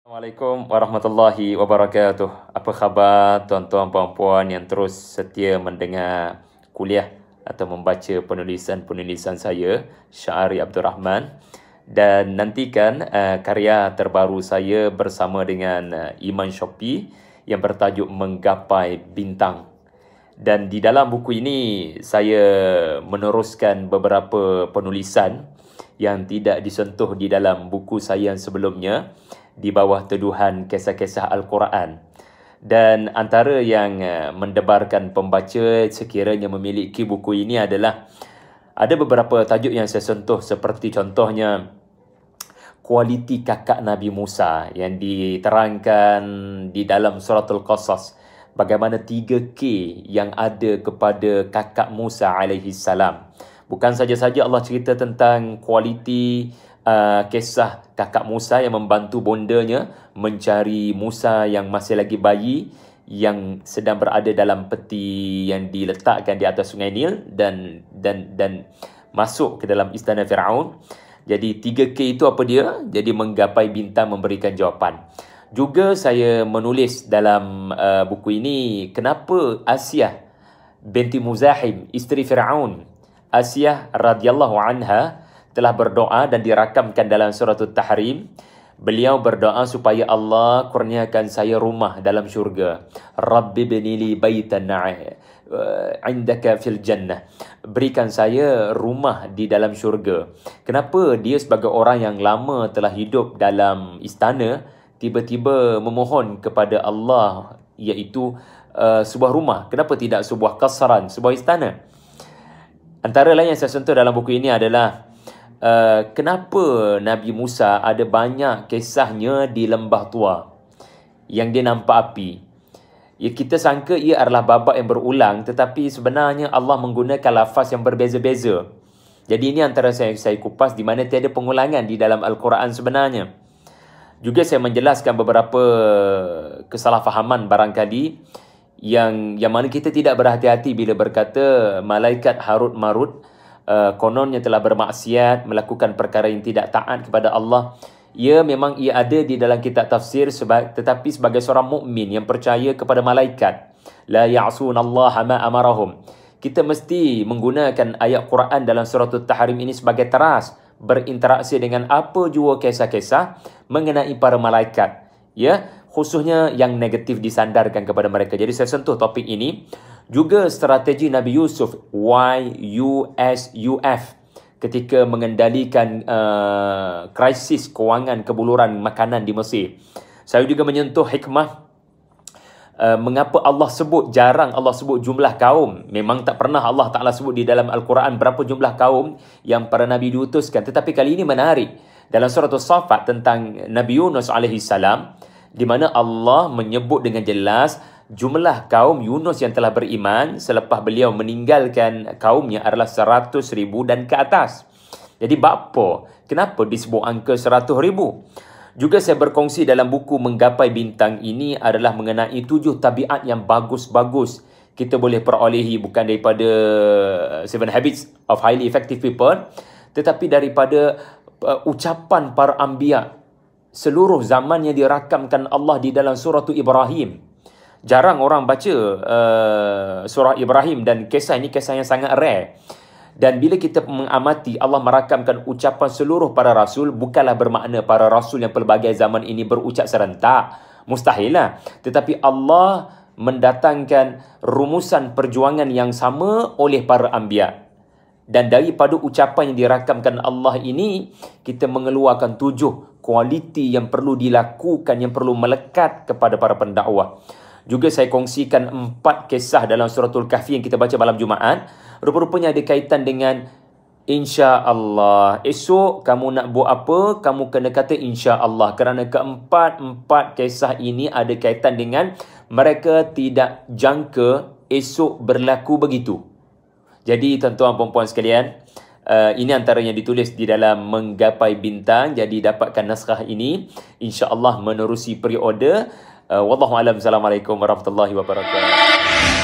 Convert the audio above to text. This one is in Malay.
Assalamualaikum warahmatullahi wabarakatuh. Apa khabar tuan-tuan puan-puan yang terus setia mendengar kuliah atau membaca penulisan-penulisan saya, Syahari Abdul Rahman. Dan nantikan karya terbaru saya bersama dengan Iman Shopee yang bertajuk Menggapai Bintang. Dan di dalam buku ini saya meneruskan beberapa penulisan yang tidak disentuh di dalam buku saya yang sebelumnya, di bawah tuduhan kisah-kisah Al-Quran. Dan antara yang mendebarkan pembaca sekiranya memiliki buku ini adalah ada beberapa tajuk yang saya sentuh, seperti contohnya kualiti kakak Nabi Musa yang diterangkan di dalam Suratul Qasas, bagaimana 3K yang ada kepada kakak Musa alaihi salam. Bukan saja-saja Allah cerita tentang kualiti kisah kakak Musa yang membantu bondanya mencari Musa yang masih lagi bayi, yang sedang berada dalam peti yang diletakkan di atas sungai Nil dan masuk ke dalam istana Firaun. Jadi 3K itu apa dia? Jadi menggapai bintang memberikan jawapan. Juga saya menulis dalam buku ini kenapa Asiyah binti Muzahim, isteri Firaun, Asiyah radhiyallahu anha, telah berdoa dan dirakamkan dalam surah At-Tahrim. Beliau berdoa supaya Allah kurniakan saya rumah dalam syurga. Rabbi binili baitan indaka fil jannah. Berikan saya rumah di dalam syurga. Kenapa dia sebagai orang yang lama telah hidup dalam istana, tiba-tiba memohon kepada Allah iaitu sebuah rumah? Kenapa tidak sebuah kasran, sebuah istana? Antara lain yang saya sentuh dalam buku ini adalah kenapa Nabi Musa ada banyak kisahnya di lembah tua yang dia nampak api. Ya, kita sangka ia adalah babak yang berulang, tetapi sebenarnya Allah menggunakan lafaz yang berbeza-beza. Jadi ini antara saya kupas di mana tiada pengulangan di dalam Al-Quran sebenarnya. Juga saya menjelaskan beberapa kesalahfahaman barangkali yang mana kita tidak berhati-hati bila berkata malaikat Harut Marut kononnya telah bermaksiat, melakukan perkara yang tidak taat kepada Allah. Ya, memang ia ada di dalam kitab tafsir, tetapi sebagai seorang mukmin yang percaya kepada malaikat, la ya'sunallaha ma amarahum, kita mesti menggunakan ayat Quran dalam surah At-Tahrim ini sebagai teras berinteraksi dengan apa jua kisah-kisah mengenai para malaikat, ya, khususnya yang negatif disandarkan kepada mereka. Jadi saya sentuh topik ini. Juga strategi Nabi Yusuf, YUSUF, ketika mengendalikan krisis kewangan kebuluran makanan di Mesir. Saya juga menyentuh hikmah mengapa Allah sebut, jarang Allah sebut jumlah kaum. Memang tak pernah Allah Ta'ala sebut di dalam Al-Quran berapa jumlah kaum yang para Nabi diutuskan. Tetapi kali ini menarik. Dalam surah As-Saffat tentang Nabi Yunus AS, di mana Allah menyebut dengan jelas jumlah kaum Yunus yang telah beriman selepas beliau meninggalkan kaumnya adalah 100,000 dan ke atas. Jadi bapa? Kenapa disebut angka 100,000? Juga saya berkongsi dalam buku Menggapai Bintang ini adalah mengenai 7 tabiat yang bagus-bagus kita boleh perolehi, bukan daripada 7 Habits of Highly Effective People, tetapi daripada ucapan para anbiya seluruh zaman yang dirakamkan Allah di dalam surah Ibrahim. Jarang orang baca surah Ibrahim, dan kisah ini kisah yang sangat rare. Dan bila kita mengamati Allah merakamkan ucapan seluruh para rasul, bukanlah bermakna para rasul yang pelbagai zaman ini berucap serentak. Mustahil lah. Tetapi Allah mendatangkan rumusan perjuangan yang sama oleh para anbiya. Dan daripada ucapan yang dirakamkan Allah ini, kita mengeluarkan 7 kualiti yang perlu dilakukan, yang perlu melekat kepada para pendakwah. Juga saya kongsikan 4 kisah dalam Suratul Kahfi yang kita baca malam Jumaat. Rupa-rupanya ada kaitan dengan insya-Allah. Esok kamu nak buat apa, kamu kena kata insya-Allah. Kerana keempat kisah ini ada kaitan dengan mereka tidak jangka esok berlaku begitu. Jadi tuan-tuan puan-puan sekalian, ini antara yang ditulis di dalam Menggapai Bintang. Jadi dapatkan naskah ini, insya-Allah menerusi pre-order. Wallahu a'lam. Assalamualaikum warahmatullahi wabarakatuh.